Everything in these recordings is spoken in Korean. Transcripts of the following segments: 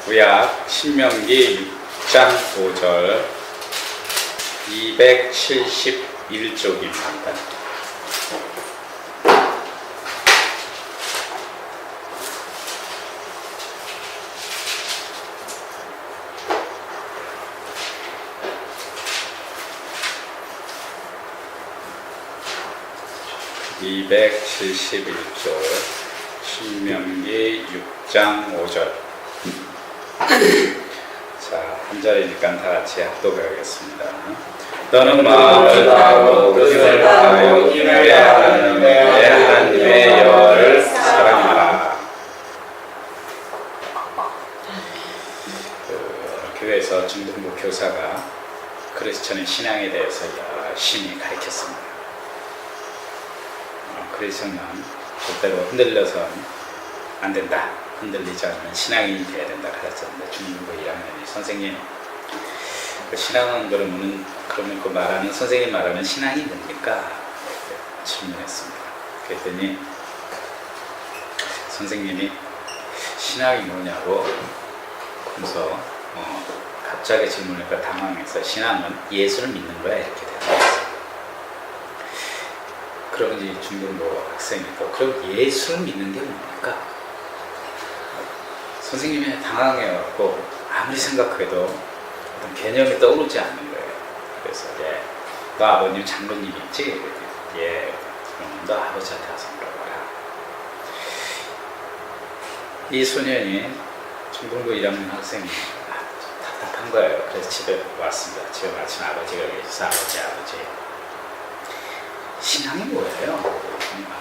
구약 신명기 6장 5절 271쪽입니다. 신명기 6장 5절. 자, 한 절이니까 다 같이 합독하겠습니다. 너는 마음을 다하고 뜻을 다하여 내 하나님의 여호와를 사랑하라. 교회에서 중등부 교사가 크리스천의 신앙에 대해서 열심히 가르쳤습니다. 크리스천은 절대로 흔들려서는 안 된다. 흔들리지 않으면 신앙인이 돼야 된다 가르쳤는데, 중등부 1학년이 선생님, 그 신앙은 그러면 그 말하는 선생님 말하는 신앙이 뭡니까? 질문했습니다. 그랬더니 선생님이 신앙이 뭐냐고 그래서 갑자기 질문하니까 당황해서 신앙은 예수를 믿는 거야 이렇게 대답했어요. 그러면 이제 중등부 학생이 또 그럼 예수를 믿는 게 뭡니까? 선생님이 당황해갖고 아무리 생각해도 어떤 개념이 떠오르지 않는 거예요. 그래서 너 아버님 장로님 있지? 예. 그럼 너 아버지한테 가서 물어봐라. 이 소년이 중등부 1학년 학생이 답답한 거예요. 그래서 집에 왔습니다. 집에 마침 아버지가 계셔서 아버지 신앙이 뭐예요?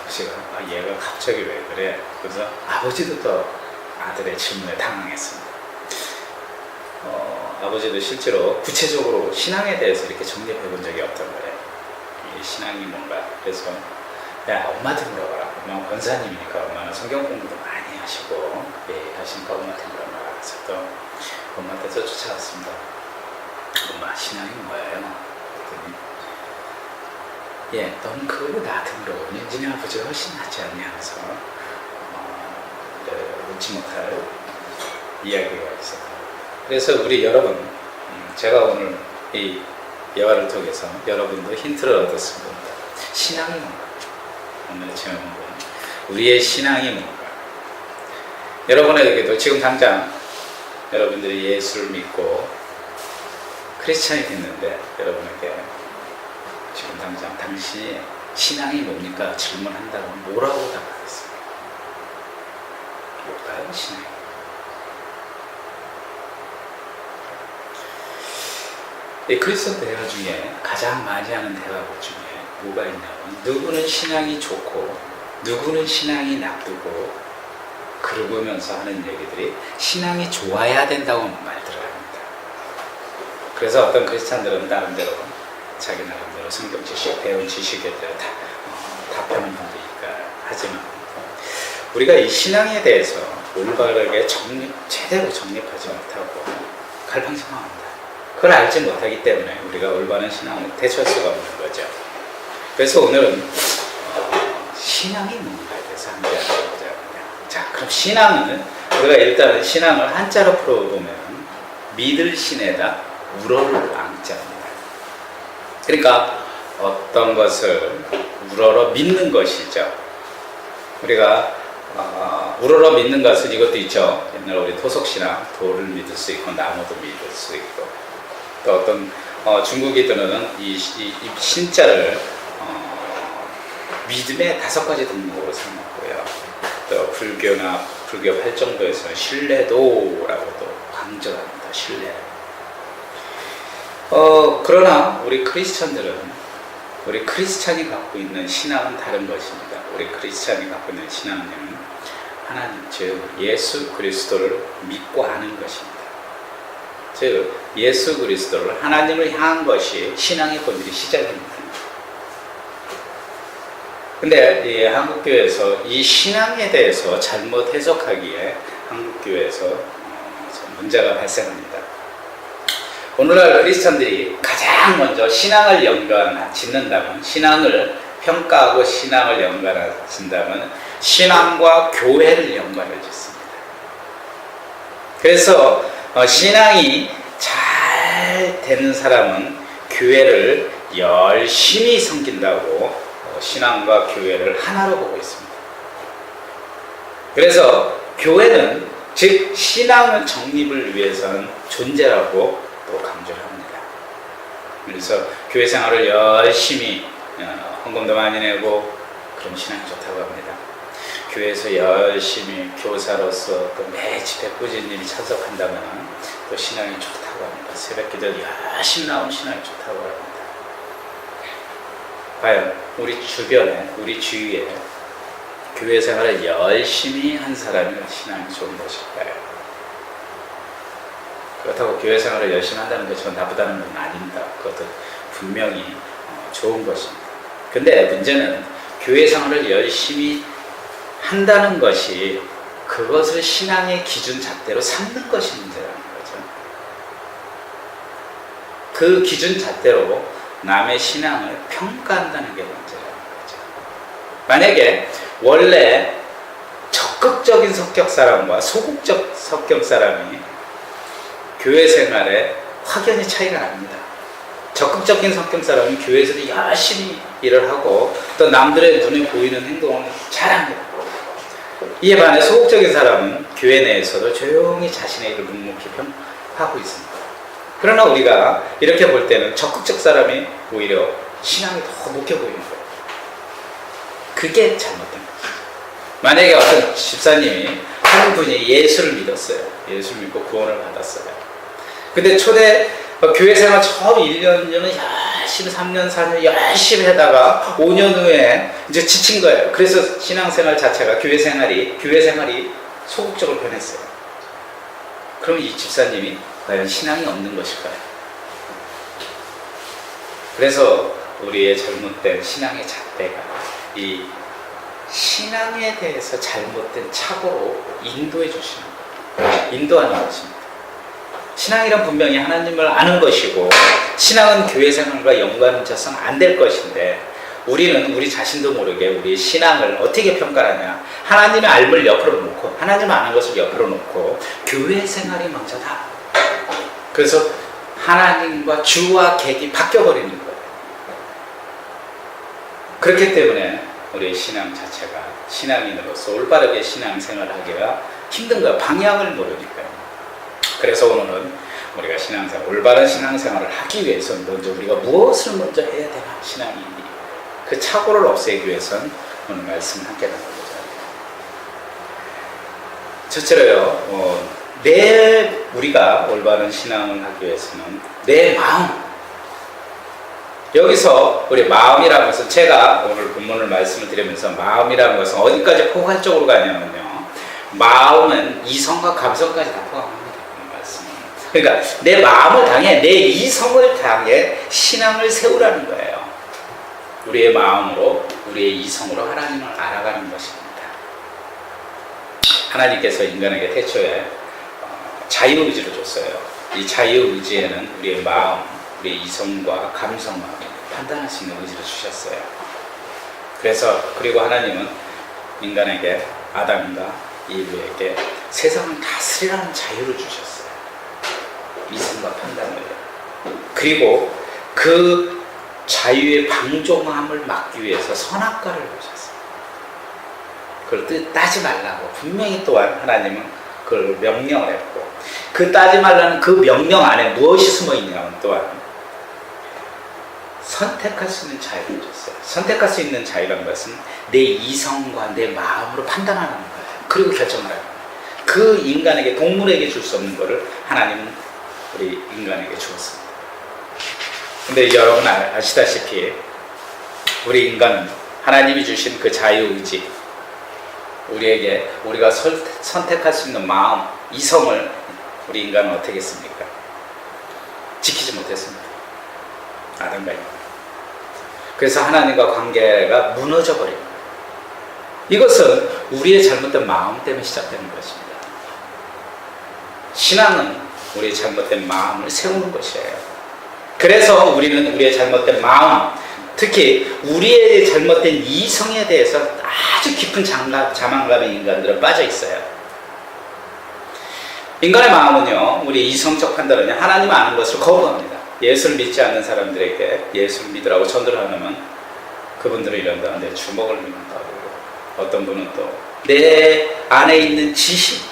아버지가 얘가 갑자기 왜 그래? 그래서 아버지도 또 아들의 질문에 당황했습니다. 아버지도 실제로 구체적으로 신앙에 대해서 이렇게 정립해 본 적이 없던 거예요. 이 신앙이 뭔가. 그래서 야, 엄마한테 물어봐라. 엄마는 권사님이니까 엄마는 성경 공부도 많이 하시고 하시니까 엄마한테 물어봐라. 그래서 또 엄마한테 쫓아왔습니다. 엄마, 신앙이 뭐예요? 그랬더니 넌 그걸 나한테 물어보니 니네 아버지가 훨씬 낫지 않냐 하면서 웃지 못할 이야기가 있었다. 그래서 우리 여러분, 제가 오늘 이 예화를 통해서 여러분도 힌트를 얻었습니다. 신앙이 뭔가? 오늘의 제목은 우리의 신앙이 뭔가? 여러분에게도 지금 당장 여러분들이 예수를 믿고 크리스찬이 됐는데 여러분에게 지금 당장 당신이 신앙이 뭡니까? 질문한다면 뭐라고 답하겠어요? 뭘까요? 신앙이? 이 크리스천 대화 중에 가장 많이 하는 대화들 중에 뭐가 있냐면 누구는 신앙이 좋고 누구는 신앙이 나쁘고 그러면서 하는 얘기들이 신앙이 좋아야 된다고 말들을 합니다. 그래서 어떤 크리스찬들은 나름대로 자기 나름대로 성경 지식, 배운 지식에 대해 답하는 분도 있까 하지만 우리가 이 신앙에 대해서 올바르게 제대로 정립하지 못하고 갈팡질팡합니다. 그걸 알지 못하기 때문에 우리가 올바른 신앙을 대처할 수가 없는 거죠. 그래서 오늘은 신앙이 뭔가에 대해서 함께 알아보자. 자, 그럼 신앙은 우리가 일단 신앙을 한자로 풀어보면 믿을 신에다 우러를 앙자입니다. 그러니까 어떤 것을 우러러 믿는 것이죠. 우리가 우러러 믿는 것은 이것도 있죠. 옛날 우리 토속신앙, 돌을 믿을 수 있고 나무도 믿을 수 있고 또 어떤 중국이들은 이 신자를 믿음의 5가지 등목으로 삼았고요. 또 불교나 불교 활정도에서는 신뢰도라고도 강조를 합니다. 신뢰. 그러나 우리 크리스찬들은 우리 크리스찬이 갖고 있는 신앙은 다른 것입니다. 우리 크리스찬이 갖고 있는 신앙은 하나님, 즉 예수 그리스도를 믿고 아는 것입니다. 즉 예수 그리스도를 하나님을 향한 것이 신앙의 본질이 시작입니다. 근데 이 한국교회에서 이 신앙에 대해서 잘못 해석하기에 한국교회에서 문제가 발생합니다. 오늘날 크리스찬들이 가장 먼저 신앙을 짓는다면, 신앙을 평가하고 신앙을 연관짓는다면 신앙과 교회를 연관을 짓습니다. 그래서 신앙이 잘 되는 사람은 교회를 열심히 섬긴다고 신앙과 교회를 하나로 보고 있습니다. 그래서 교회는 즉 신앙의 정립을 위해서는 존재라고 또 강조를 합니다. 그래서 교회 생활을 열심히 헌금도 많이 내고 그럼 신앙이 좋다고 합니다. 교회에서 열심히 교사로서 또 매 집회 꾸준히 참석한다면 또 신앙이 좋다고 합니다. 새벽기도 열심히 나오면 신앙이 좋다고 합니다. 과연 우리 주변에, 우리 주위에 교회 생활을 열심히 한 사람이 신앙이 좋은 것일까요? 그렇다고 교회 생활을 열심히 한다는 것이 나쁘다는 건 아닙니다. 그것도 분명히 좋은 것입니다. 근데 문제는 교회 생활을 열심히 한다는 것이 그것을 신앙의 기준 잣대로 삼는 것이 문제라는 거죠. 그 기준 잣대로 남의 신앙을 평가한다는 게 문제라는 거죠. 만약에 원래 적극적인 성격 사람과 소극적 성격 사람이 교회 생활에 확연히 차이가 납니다. 적극적인 성격 사람은 교회에서도 열심히 일을 하고 또 남들의 눈에 보이는 행동을 잘합니다. 이에 반해 소극적인 사람은 교회 내에서도 조용히 자신의 일을 묵묵히 하고 있습니다. 그러나 우리가 이렇게 볼 때는 적극적 사람이 오히려 신앙이 더 높게 보이는 거예요. 그게 잘못된 거예요. 만약에 어떤 집사님이 한 분이 예수를 믿었어요. 예수를 믿고 구원을 받았어요. 근데 교회 생활 처음 1년 전에 열심히 3년, 4년 열심히 하다가 5년 후에 이제 지친 거예요. 그래서 신앙생활 자체가 교회 생활이 소극적으로 변했어요. 그럼 이 집사님이 과연 신앙이 없는 것일까요? 그래서 우리의 잘못된 신앙의 잣대가 이 신앙에 대해서 잘못된 착오로 인도해 주시는 거예요. 인도하는 것입니다. 신앙이란 분명히 하나님을 아는 것이고 신앙은 교회 생활과 연관져서는 안 될 것인데 우리는 우리 자신도 모르게 우리의 신앙을 어떻게 평가하냐, 하나님의 알을 옆으로 놓고 하나님 아는 것을 옆으로 놓고 교회 생활이 먼저다. 그래서 하나님과 주와 객이 바뀌어버리는 거예요. 그렇기 때문에 우리의 신앙 자체가 신앙인으로서 올바르게 신앙생활을 하기가 힘든 거예요. 방향을 모르니까요. 그래서 오늘은 우리가 올바른 신앙생활을 하기 위해서는 먼저 우리가 무엇을 먼저 해야 되나, 신앙인이. 그 착오를 없애기 위해서는 오늘 말씀을 함께 나눠보자. 첫째로요, 우리가 올바른 신앙을 하기 위해서는 내 마음. 여기서 우리 마음이라는 것은 제가 오늘 본문을 말씀을 드리면서 마음이라는 것은 어디까지 포괄적으로 가냐면요. 마음은 이성과 감성까지 다 포함합니다. 그러니까 내 마음을 당해, 내 이성을 당해 신앙을 세우라는 거예요. 우리의 마음으로, 우리의 이성으로 하나님을 알아가는 것입니다. 하나님께서 인간에게 태초에 자유의지를 줬어요. 이 자유의지에는 우리의 마음, 우리의 이성과 감성과 판단할 수 있는 의지를 주셨어요. 그리고 하나님은 인간에게, 아담과 이브에게 세상을 다스리라는 자유를 주셨어요. 이성과 판단을. 그리고 그 자유의 방종함을 막기 위해서 선악과를 주셨어요. 그걸 따지 말라고 분명히 또한 하나님은 그걸 명령을 했고, 그 따지 말라는 그 명령 안에 무엇이 숨어 있냐면 또한 선택할 수 있는 자유를 줬어요. 선택할 수 있는 자유라는 것은 내 이성과 내 마음으로 판단하는 거예요. 그리고 결정을 하는 거예요. 그 인간에게, 동물에게 줄 수 없는 것을 하나님은 우리 인간에게 주었습니다. 근데 여러분 아시다시피 우리 인간은 하나님이 주신 그 자유의지, 우리가 선택할 수 있는 마음, 이성을 우리 인간은 어떻게 했습니까? 지키지 못했습니다. 아담과 이브. 그래서 하나님과 관계가 무너져 버린 거예요. 이것은 우리의 잘못된 마음 때문에 시작되는 것입니다. 신앙은 우리의 잘못된 마음을 세우는 것이에요. 그래서 우리는 우리의 잘못된 마음, 특히 우리의 잘못된 이성에 대해서 아주 깊은 자만감의 인간들은 빠져 있어요. 인간의 마음은요, 우리 이성적 판단은요, 하나님 아는 것을 거부합니다. 예수를 믿지 않는 사람들에게 예수를 믿으라고 전도를 하면 그분들은 이런다. 내 주먹을 믿는다고. 어떤 분은 또 내 안에 있는 지식,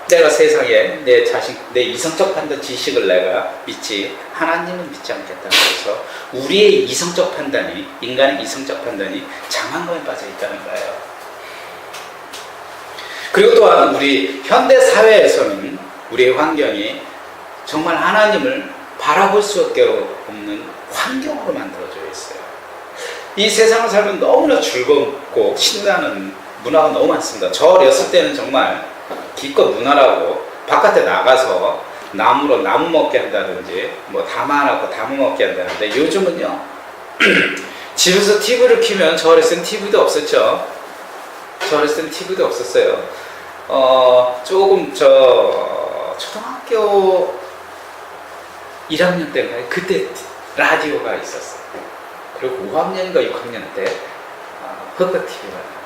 내가 세상에 내 자식, 내 이성적 판단 지식을 내가 믿지 하나님은 믿지 않겠다. 그래서 우리의 이성적 판단이, 인간의 이성적 판단이 장난감에 빠져 있다는 거예요. 그리고 또한 우리 현대 사회에서는 우리의 환경이 정말 하나님을 바라볼 수밖에 없는 환경으로 만들어져 있어요. 이 세상을 살면 너무나 즐겁고 신나는 문화가 너무 많습니다. 저 어렸을 때는 정말 기껏 문화라고 바깥에 나가서 나무로 나무 먹게 한다든지 뭐 담아놓고 나무 먹게 한다는데, 요즘은요 집에서 TV를 켜면, 저 어렸을 땐 TV도 없었죠. 저 어렸을 땐 TV도 없었어요. 조금 초등학교 1학년 때인가요? 그때 라디오가 있었어요. 그리고 5학년인가 6학년 때 흑백 TV가 나와요.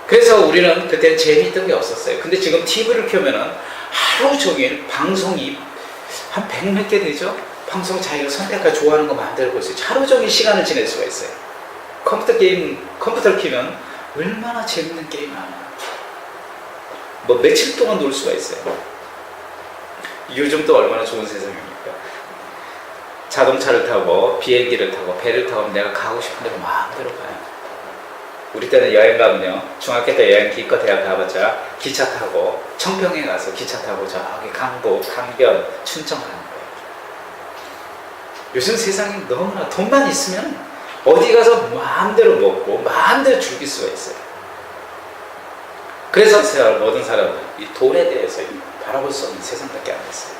그래서 우리는 그때는 재미있던 게 없었어요. 근데 지금 TV를 켜면은 하루 종일 방송이 한 100몇 개 되죠? 방송 자기가 선택할 좋아하는 거 만들고 있어요. 하루 종일 시간을 지낼 수가 있어요. 컴퓨터를 켜면 얼마나 재밌는 게임 하나. 뭐 며칠 동안 놀 수가 있어요. 요즘 또 얼마나 좋은 세상입니까? 자동차를 타고 비행기를 타고 배를 타고 내가 가고 싶은 대로 마음대로 가요. 우리 때는 여행 가면요, 중학교 때 여행 기껏 대학 가봤자 기차 타고 청평에 가서 기차 타고 저기 강북, 강변, 춘천 가는 거예요. 요즘 세상이 너무나 돈만 있으면 어디 가서 마음대로 먹고 마음대로 즐길 수가 있어요. 그래서 모든 사람은 이 돈에 대해서 바라볼 수 없는 세상밖에 안 됐어요.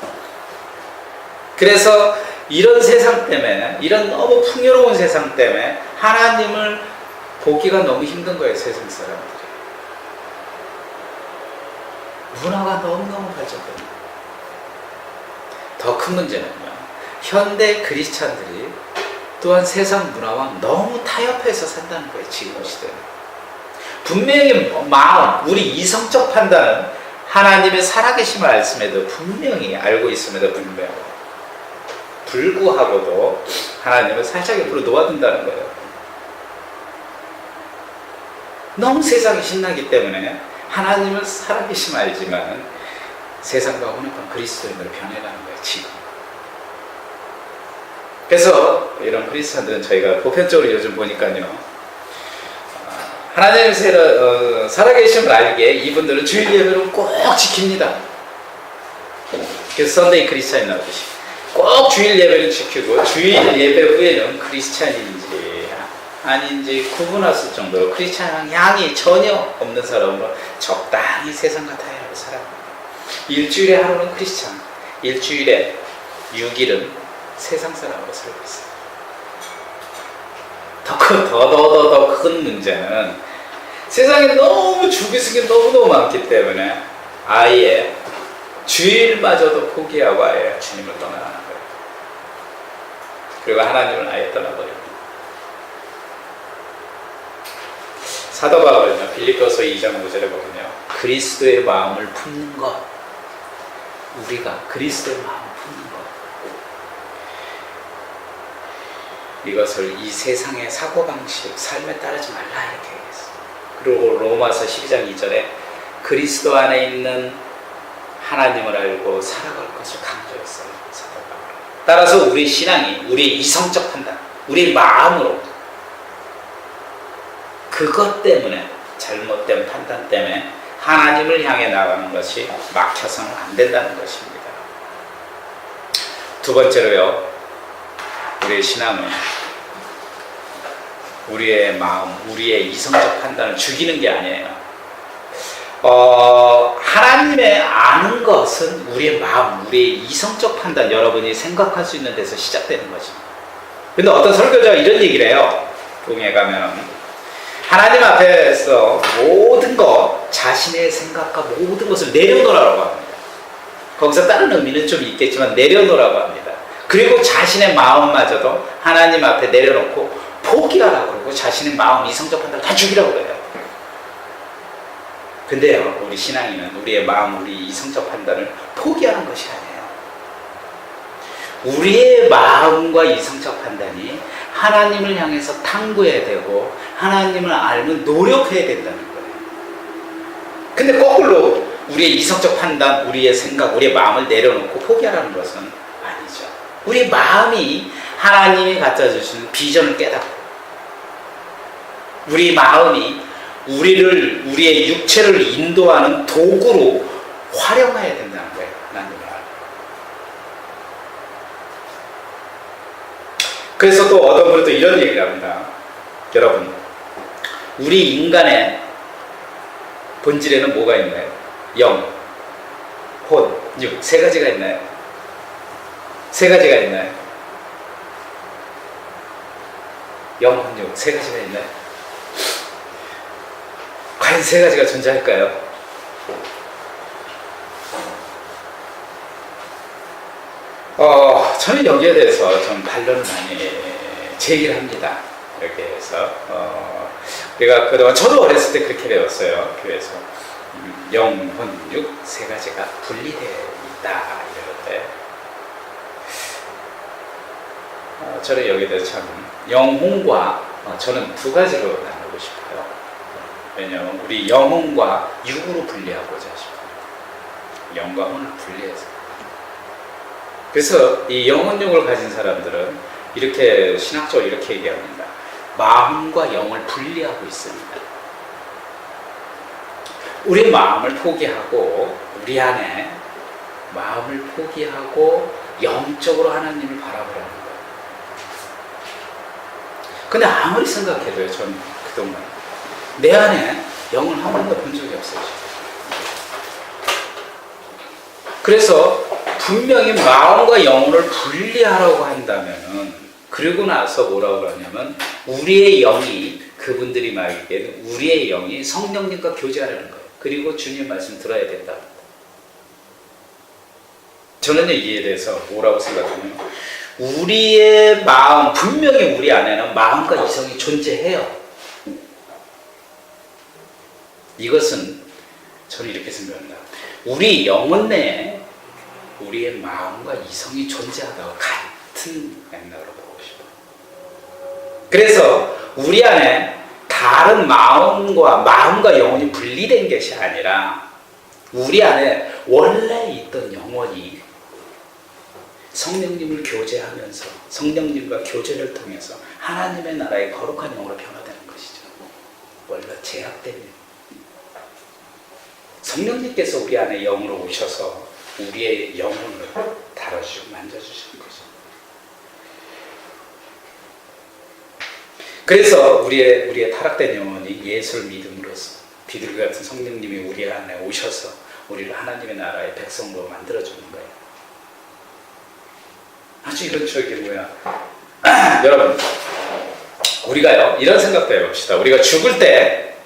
그래서 이런 세상 때문에, 이런 너무 풍요로운 세상 때문에 하나님을 보기가 너무 힘든 거예요, 세상 사람들이. 문화가 너무너무 발전됩니다. 더 큰 문제는요, 현대 크리스찬들이 또한 세상 문화와 너무 타협해서 산다는 거예요, 지금 시대는. 분명히 마음, 우리 이성적 판단은 하나님의 살아계심을 알음에도 분명히 알고 있음에도 불구하고도 하나님을 살짝 옆으로 놓아둔다는 거예요. 너무 세상이 신나기 때문에 하나님을 살아계심을 알지만 세상과 혼합한 그리스도인으로 변해가는 거예요, 지금. 그래서 이런 크리스찬들은 저희가 보편적으로 요즘 보니까요, 하나님의 살아계심을 알기에 이분들은 주일 예배를 꼭 지킵니다. 그래서 선데이 크리스찬이 나오듯이 꼭 주일 예배를 지키고, 주일 예배 후에는 크리스찬인지 아닌지 구분할 수 정도로 크리스찬 향이 전혀 없는 사람으로 적당히 세상과 타협하고 살아갑니다. 일주일에 하루는 크리스찬, 일주일에 6일은 세상 사람으로 살고 있어요. 더 큰 문제는 세상에 너무 죽이는 게 너무너무 많기 때문에 아예 주일마저도 포기하고 아예 주님을 떠나가는 거예요. 그리고 하나님을 아예 떠나버립니다. 사도 바울은요, 빌립보서 2장 5절에 보면요, 그리스도의 마음을 품는 것, 우리가 그리스도의 마음을 품는 것, 이것을 이 세상의 사고방식, 삶에 따르지 말라 이렇게 얘기했어요. 그리고 로마서 12장 2절에 그리스도 안에 있는 하나님을 알고 살아갈 것을 강조했어요, 사도 바울. 따라서 우리 신앙이, 우리의 이성적 판단, 우리의 마음으로, 그것 때문에, 잘못된 판단 때문에 하나님을 향해 나가는 것이 막혀서는 안 된다는 것입니다. 두 번째로요, 우리의 신앙은 우리의 마음, 우리의 이성적 판단을 죽이는 게 아니에요. 하나님의 아는 것은 우리의 마음, 우리의 이성적 판단, 여러분이 생각할 수 있는 데서 시작되는 것입니다. 근데 어떤 설교자가 이런 얘기를 해요. 동에 가면 하나님 앞에서 모든 것, 자신의 생각과 모든 것을 내려놓으라고 합니다. 거기서 다른 의미는 좀 있겠지만 내려놓으라고 합니다. 그리고 자신의 마음마저도 하나님 앞에 내려놓고 포기하라고 그러고 자신의 마음, 이성적 판단을 다 죽이라고 그래요. 근데요, 우리 신앙인은 우리의 마음, 우리 이성적 판단을 포기하는 것이 아니에요. 우리의 마음과 이성적 판단이 하나님을 향해서 탐구해야 되고 하나님을 알면 노력해야 된다는 거예요. 근데 거꾸로 우리의 이성적 판단, 우리의 생각, 우리의 마음을 내려놓고 포기하라는 것은 아니죠. 우리 마음이 하나님이 갖다 주시는 비전을 깨닫고 우리 마음이 우리의 육체를 인도하는 도구로 활용해야 된다는 거예요. 하나님을 알고. 그래서 또 어떤 분은 또 이런 얘기를 합니다. 여러분, 우리 인간의 본질에는 뭐가 있나요? 영, 혼, 육, 세 가지가 있나요? 세 가지가 있나요? 영, 혼, 육, 세 가지가 있나요? 과연 세 가지가 존재할까요? 저는 여기에 대해서 좀 반론을 많이 제기를 합니다. 이렇게 해서 우리가 그동안 저도 어렸을 때 그렇게 배웠어요. 교회에서 영, 혼, 육 세 가지가 분리되어 있다 이럴 때 저는 여기에 대해서 참 영혼과 저는 두 가지로 나누고 싶어요. 왜냐하면 우리 영혼과 육으로 분리하고자 싶어요. 영과 혼을 분리해서. 그래서 이 영혼육을 가진 사람들은 이렇게 신학적으로 이렇게 얘기합니다. 마음과 영을 분리하고 있습니다. 우리 마음을 포기하고 우리 안에 마음을 포기하고 영적으로 하나님을 바라보라는 거예요. 근데 아무리 생각해도요, 저는 그동안 내 안에 영을 한 번도 본 적이 없어요. 그래서 분명히 마음과 영혼을 분리하라고 한다면은 그러고 나서 뭐라고 그러냐면 우리의 영이 그분들이 말하기에는 우리의 영이 성령님과 교제하라는 거예요. 그리고 주님 말씀 들어야 된다. 저는 이에 대해서 뭐라고 생각하냐면 우리의 마음, 분명히 우리 안에는 마음과 이성이 존재해요. 이것은 저는 이렇게 생각합니다. 우리 영혼 내에 우리의 마음과 이성이 존재하다고 같은 맥락으로 보고 싶어요. 그래서 우리 안에 다른 마음과 영혼이 분리된 것이 아니라 우리 안에 원래 있던 영혼이 성령님을 교제하면서 성령님과 교제를 통해서 하나님의 나라의 거룩한 영으로 변화되는 것이죠. 원래 제약된 영. 성령님께서 우리 안에 영으로 오셔서 우리의 영혼을 다뤄주시고 만져주시는 거죠. 그래서 우리의 타락된 영혼이 예수를 믿음으로써 비둘기 같은 성령님이 우리 안에 오셔서 우리를 하나님의 나라의 백성으로 만들어주는 거예요. 아주 이런 추억이 뭐야? 여러분, 우리가요 이런 생각도 해봅시다. 우리가 죽을 때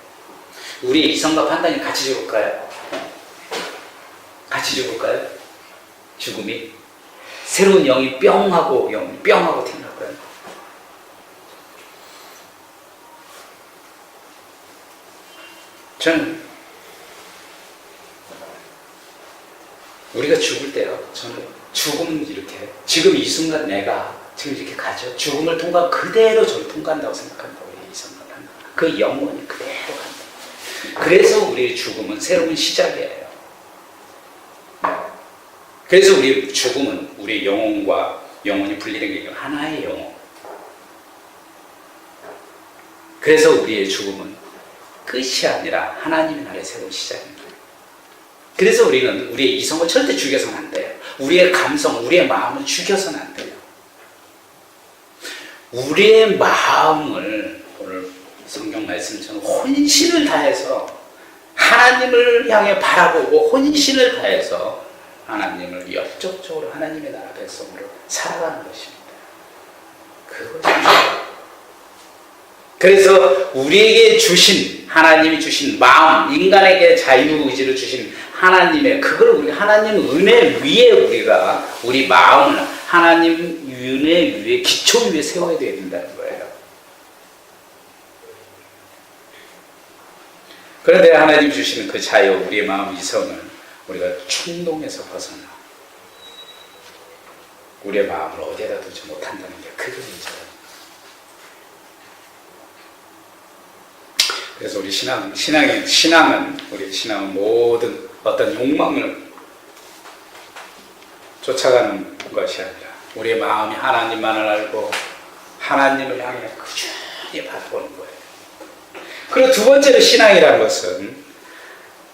우리의 이성과 판단이 같이 죽을까요? 같이 죽을까요? 죽음이 새로운 영이 뿅하고 태어날까요? 저는 우리가 죽을 때요, 저는 죽음은 이렇게 지금 이 순간 내가 지금 이렇게 가죠. 죽음을 통과하고 그대로 저를 통과한다고 생각합니다. 우리 이성과 판단. 그 영혼이 그대로 간다. 그래서 우리의 죽음은 새로운 시작이에요. 그래서 우리의 죽음은 우리의 영혼과 영혼이 분리된 게 아니라 하나의 영혼. 그래서 우리의 죽음은 끝이 아니라 하나님의 나라의 새로운 시작입니다. 그래서 우리는 우리의 이성을 절대 죽여서는 안 돼요. 우리의 감성, 우리의 마음을 죽여서는 안 돼요. 우리의 마음을 오늘 성경 말씀처럼 혼신을 다해서 하나님을 향해 바라보고 혼신을 다해서 하나님을 역적적으로 하나님의 나라 백성으로 살아가는 것입니다. 그것입니다. 그래서 우리에게 주신 하나님이 주신 마음, 인간에게 자유의지를 주신 하나님의 그걸 우리 하나님 은혜 위에 우리가 우리 마음을 하나님 은혜 위에 기초 위에 세워야 된다는 거예요. 그런데 하나님 주시는 그 자유, 우리의 마음 이성을 우리가 충동에서 벗어나 우리의 마음을 어디에다 두지 못한다는 게 그게 문제예요. 그래서 우리 신앙은 모든 어떤 욕망을 쫓아가는 것이 아니라 우리의 마음이 하나님만을 알고 하나님을 향해 꾸준히 바라보는 거예요. 그리고 두 번째로 신앙이라는 것은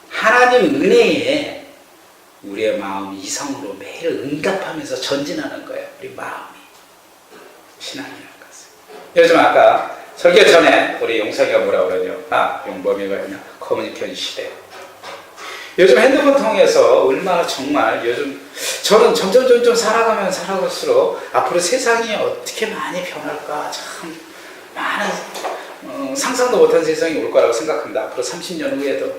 하나님 은혜에 우리의 마음 이성으로 매일 응답하면서 전진하는 거예요. 우리 마음이 신앙이라는 것은. 요즘 아까 설교 전에 우리 용석이가 뭐라고 그러냐, 용범이가 그냥 커뮤니케이션 시대. 요즘 핸드폰 통해서 얼마나 정말 요즘 저는 점점 살아가면 살아갈수록 앞으로 세상이 어떻게 많이 변할까, 참 많은 상상도 못한 세상이 올 거라고 생각합니다. 앞으로 30년 후에도.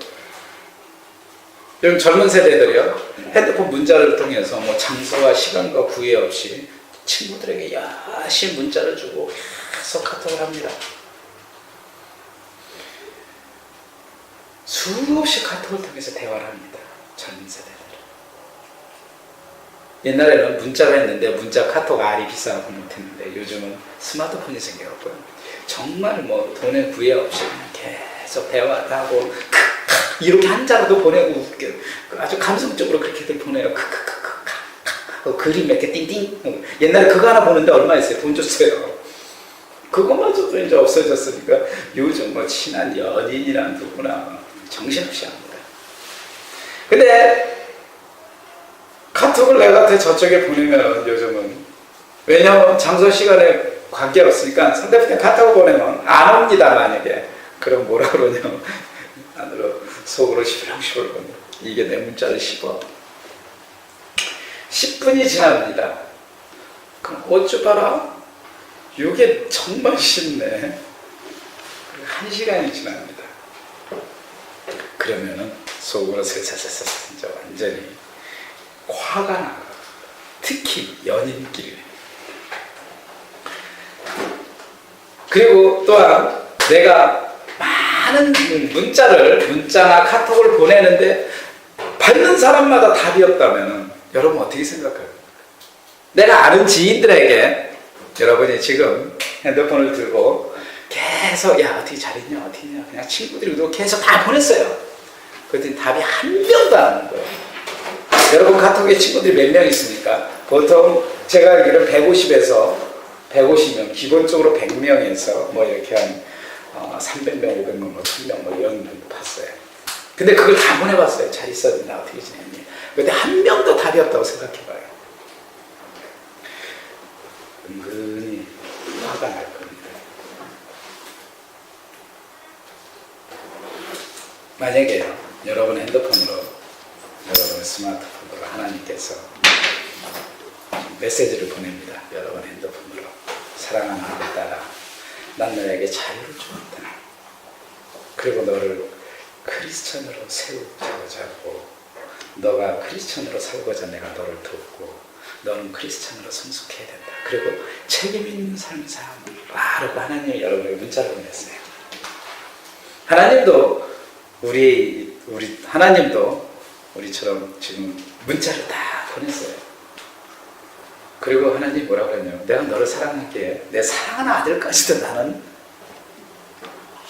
요즘 젊은 세대들이요, 핸드폰 문자를 통해서 뭐 장소와 시간과 구애 없이 친구들에게 야시 문자를 주고 계속 카톡을 합니다. 수없이 카톡을 통해서 대화를 합니다. 젊은 세대들. 옛날에는 문자로 했는데 문자 카톡 알이 비싸고 못했는데 요즘은 스마트폰이 생겨갖고요. 정말 뭐 돈에 구애 없이 계속 대화를 하고 이렇게 한자로도 보내고 아주 감성적으로 그렇게들 보내요. 그림 몇 개 띵띵. 옛날에 그거 하나 보는데 얼마였어요? 돈 줬어요. 그것마저도 이제 없어졌으니까 요즘 뭐 친한 연인이란 누구나 정신없이 합니다. 근데 카톡을 내가 저쪽에 보내면 요즘은, 왜냐면 장소 시간에 관계없으니까 상대편에 카톡을 보내면 안 옵니다. 만약에 그럼 뭐라 그러냐, 안으로 속으로 시불시불 이게 내 문자를 씹어. 10분이 지납니다. 그럼 어쩌 봐라, 이게 정말 쉽네. 1시간이 지납니다. 그러면은 속으로 슬슬슬슬 이제 완전히 화가 나고, 특히 연인끼리. 그리고 또한 내가 많은 문자나 카톡을 보내는데 받는 사람마다 답이 없다면 여러분 어떻게 생각해요? 내가 아는 지인들에게 여러분이 지금 핸드폰을 들고 계속 어떻게 잘 있냐 어떻게 있냐 그냥 친구들이도 계속 다 보냈어요. 그랬더니 답이 한 명도 안 오는 거예요. 여러분 카톡에 친구들이 몇 명 있습니까? 보통 제가 알기로 150명, 기본적으로 100명에서 뭐 이렇게 한 300명, 500명, 뭐 1000명 뭐 이런 정도 봤어요. 근데 그걸 다 보내봤어요. 잘 있었나 어떻게 지냈니? 근데 한 명도 답이 없다고 생각해봐요. 은근히 화가 날 겁니다. 만약에 여러분 핸드폰으로, 여러분의 스마트폰으로 하나님께서 메시지를 보냅니다. 여러분 핸드폰으로. 사랑하는 아들 딸아, 난 너에게 자유를 주었다. 그리고 너를 크리스천으로 세우고자 하고, 너가 크리스천으로 살고자 내가 너를 돕고, 너는 크리스천으로 성숙해야 된다. 그리고 책임 있는 삶을 살아라고 하나님이 여러분에게 문자를 보냈어요. 하나님도 하나님도 우리처럼 지금 문자를 다 보냈어요. 그리고 하나님 뭐라고 했냐면, 내가 너를 사랑할게. 내 사랑하는 아들까지도 나는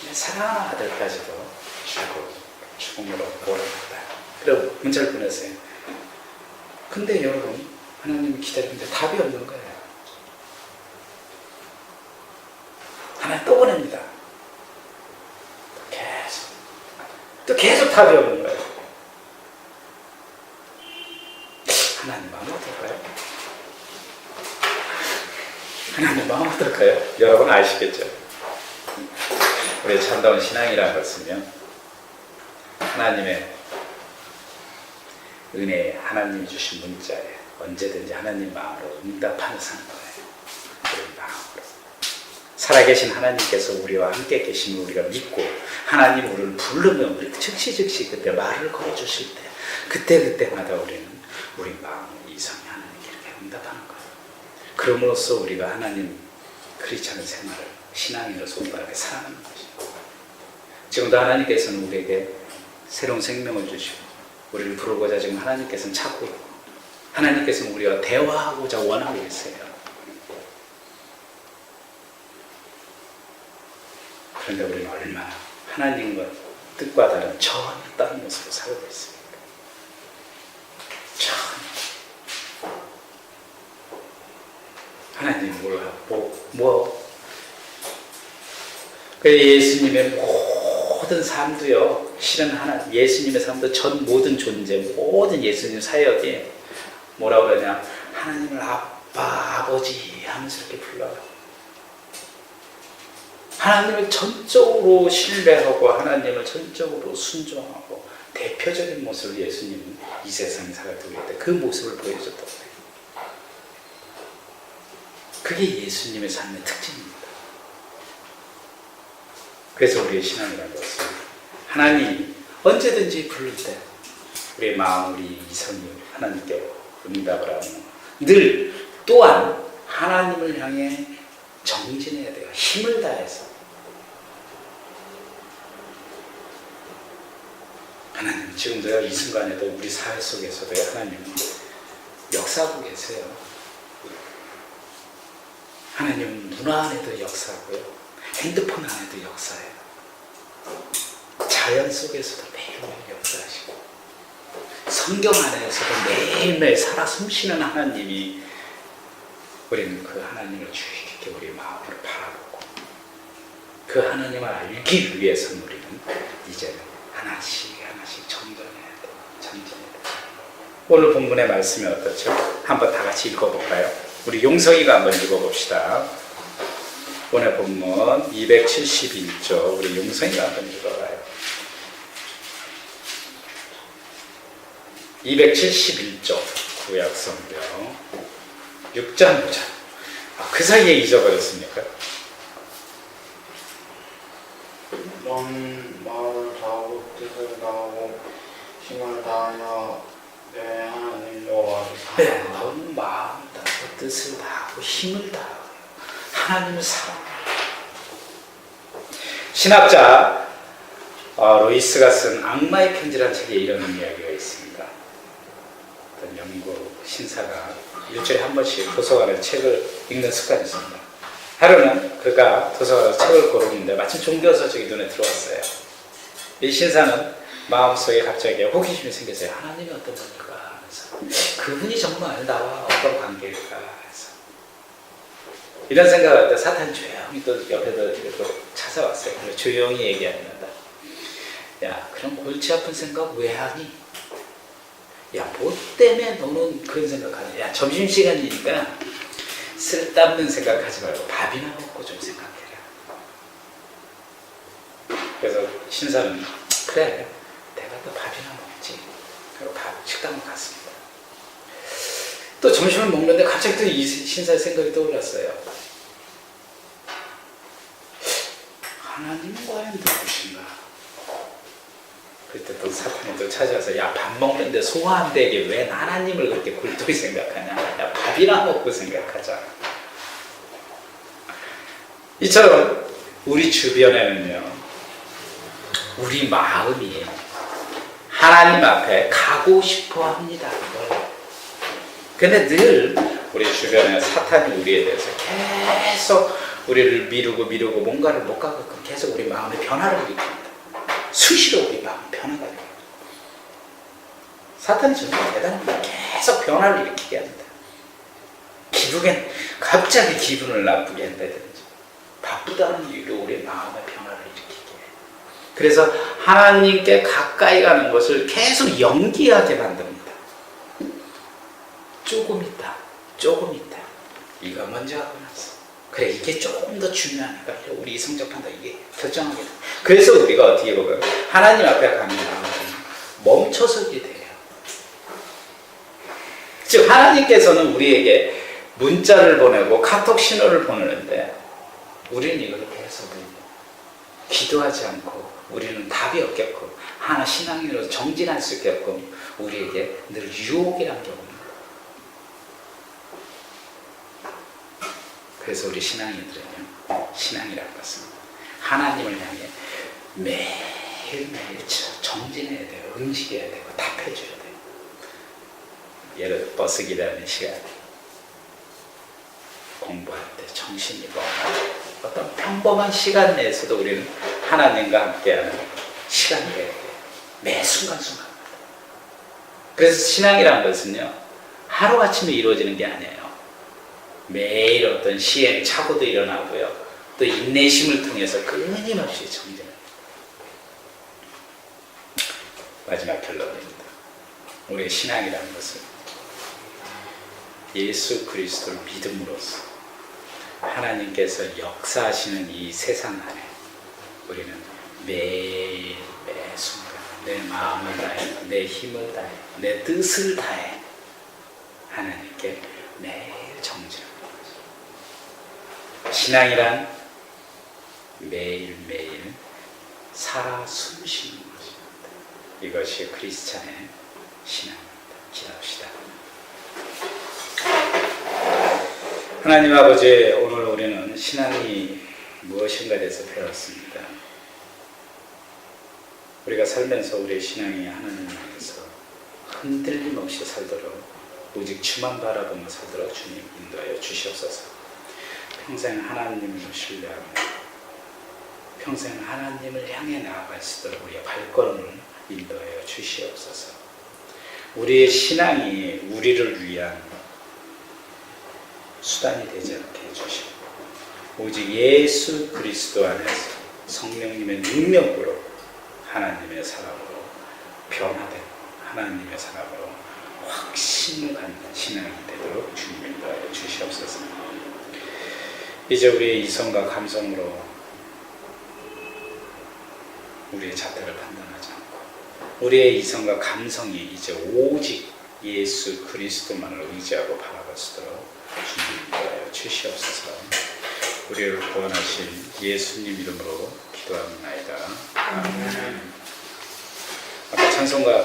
내 사랑하는 아들까지도 주고 죽음으로 몰아낸다. 그리고 문자를 보냈어요. 근데 여러분, 하나님이 기다리는데 답이 없는 거예요. 하나님 또 보냅니다. 또 계속 답이 없는 거예요. 하나님 마음 어떨까요? 하나님 마음 어떨까요? 여러분 아시겠죠? 우리의 참다운 신앙이라는 것은요, 하나님의 은혜에, 하나님이 주신 문자에 언제든지 하나님 마음으로 응답하는 사는 거예요. 우리 마음으로. 살아계신 하나님께서 우리와 함께 계심을 우리가 믿고, 하나님 우리를 부르면 우리 즉시 그때 말을 걸어주실 때 그때마다 우리는 우리 마음을 이성이 하나님께 이렇게 응답하는 거예요. 그럼으로써 우리가 하나님 크리스찬의 생활을 신앙인으로서 올바르게 살아가는 것이에요. 지금도 하나님께서는 우리에게 새로운 생명을 주시고 우리를 부르고자 지금 하나님께서는 찾고 있고 하나님께서는 우리와 대화하고자 원하고 계세요. 그런데 우리는 얼마나 하나님과 뜻과 다른 전혀 다른 모습으로 살고 있습니까? 전혀. 하나님 예수님의 모든 삶도요, 실은 예수님의 삶도 전 모든 존재, 모든 예수님 사역이 뭐라고 그러냐, 하나님을 아빠, 아버지 하면서 이렇게 불러요. 하나님을 전적으로 신뢰하고 하나님을 전적으로 순종하고 대표적인 모습을 예수님은 이 세상에 살아가고 있다. 그 모습을 보여줬다고 해요. 그게 예수님의 삶의 특징입니다. 그래서 우리의 신앙이라는 것은 하나님이 언제든지 부를 때 우리의 마음, 우리 이성이 하나님께 응답을 하는 늘 또한 하나님을 향해 정진해야 돼요. 힘을 다해서. 하나님 지금도요, 이 순간에도 우리 사회 속에서도 하나님은 역사하고 계세요. 하나님은 문화 안에도 역사하고요, 핸드폰 안에도 역사해요. 자연 속에서도 매일매일 역사하시고 성경 안에서도 매일매일 살아 숨쉬는 하나님이, 우리는 그 하나님을 주의 깊게 우리 마음으로 바라보고 그 하나님을 알기 위해서는 우리는 이제는 하나씩 정전해야 돼요. 정전해야 돼요. 오늘 본문의 말씀이 어떻죠? 한번 다 같이 읽어볼까요? 우리 용성이가 한번 읽어봅시다. 오늘 본문 271조 우리 용성이가 한번 읽어봐요. 271조 구약성경 6장 5절. 그 사이에 잊어버렸습니까? 넌 마음을 다하고 뜻을 다하고 힘을 다하여 내 하나님 여호와를 네, 넌 마음을 다하고 뜻을 다하고 힘을 다하고 하나님을 사랑해. 신학자 로이스가 쓴 악마의 편지라는 책에 이런 이야기가 있습니다. 어떤 영국 신사가 일주일에 한 번씩 도서관에 책을 읽는 습관이 있습니다. 하루는 그가 도서관에서 책을 고르는데 마침 종교서적이 눈에 들어왔어요. 이 신사는 마음속에 갑자기 호기심이 생겼어요. 하나님이 어떤 분일까 하면서, 그분이 정말 나와 어떤 관계일까 해서 이런 생각을 할 때 사탄이 조용히 또 옆에서 또 찾아왔어요. 그래서 조용히 얘기합니다. 야, 그런 골치 아픈 생각 왜 하니? 야, 뭐 때문에 너는 그런 생각하냐? 야, 점심시간이니까 쓸데없는 생각하지 말고 밥이나 먹고 좀 생각해라. 그래서 신사는 그래, 내가 또 밥이나 먹지. 그리고 식당을 갔습니다. 또 점심을 먹는데 갑자기 또 이 신사의 생각이 떠올랐어요. 하나님은 과연 누구신가? 그때 또 사탄이 또 찾아와서, 야, 밥 먹는데 소화 안 되게 왜 하나님을 그렇게 골똘히 생각하냐? 야, 밥이나 먹고 생각하자. 이처럼 우리 주변에는요, 우리 마음이 하나님 앞에 가고 싶어 합니다. 근데 늘 우리 주변에 사탄이 우리에 대해서 계속 우리를 미루고 뭔가를 못 가게끔 계속 우리 마음에 변화를 일으킵니다. 수시로 우리 마음 변화가 일어나요. 사탄이 정말 대단합니다. 계속 변화를 일으키게 합니다. 갑자기 기분을 나쁘게 한다든지 바쁘다는 이유로 우리 마음의 변화를 일으키게 해요. 그래서 하나님께 가까이 가는 것을 계속 연기하게 만듭니다. 조금 있다. 이거 먼저 하고 나서, 그래, 이게 조금 더 중요하니까 우리 이성적 판단 이게 결정하게 돼. 그래서 우리가 어떻게 보면 하나님 앞에 가면 멈춰서게 돼요. 즉 하나님께서는 우리에게 문자를 보내고 카톡 신호를 보내는데 우리는 이걸 계속 기도하지 않고, 우리는 답이 없겠고 하나 신앙인으로 정진할 수 있게끔 우리에게 늘 유혹이라는 게 옵니다. 그래서 우리 신앙인들은요, 신앙이라는 것은 하나님을 향해 매일매일 정진해야 돼요. 움직여야 되고 답해줘야 돼요. 예를 들어 버스 기다리는 시간, 공부할 때 정신이 멍하니 어떤 평범한 시간 내에서도 우리는 하나님과 함께하는 시간이 돼야 돼요. 매 순간순간. 그래서 신앙이라는 것은요, 하루아침에 이루어지는 게 아니에요. 매일 어떤 시행착오도 일어나고요, 또 인내심을 통해서 끊임없이 정진해요. 마지막 결론입니다. 우리의 신앙이라는 것은 예수 그리스도를 믿음으로써 하나님께서 역사하시는 이 세상 안에 우리는 매일 매 순간 내 마음을 다해, 내 힘을 다해, 내 뜻을 다해 하나님께 매일 정진하는 거죠. 신앙이란 매일매일 살아 숨쉬는 것입니다. 이것이 크리스찬의 신앙입니다. 기도합시다. 하나님 아버지, 오늘 우리는 신앙이 무엇인가에 대해서 배웠습니다. 우리가 살면서 우리의 신앙이 하나님 안에서 흔들림 없이 살도록, 오직 주만 바라보며 살도록 주님 인도하여 주시옵소서. 평생 하나님을 신뢰하며 평생 하나님을 향해 나아갈 수 있도록 우리의 발걸음을 인도하여 주시옵소서. 우리의 신앙이 우리를 위한 수단이 되지 않게 해주시고, 오직 예수 그리스도 안에서 성령님의 능력으로 하나님의 사람으로 변화된 하나님의 사람으로 확신을 갖는 신앙이 되도록 주님 인도하여 주시옵소서. 이제 우리의 이성과 감성으로 우리의 잣대를 판단하지 않고 우리의 이성과 감성이 이제 오직 예수 그리스도만을 의지하고 바라볼 수 있도록 주님 인도하여 주시옵소서. 우리를 구원하신 예수님 이름으로 기도합니다. 아멘. 아까 찬송가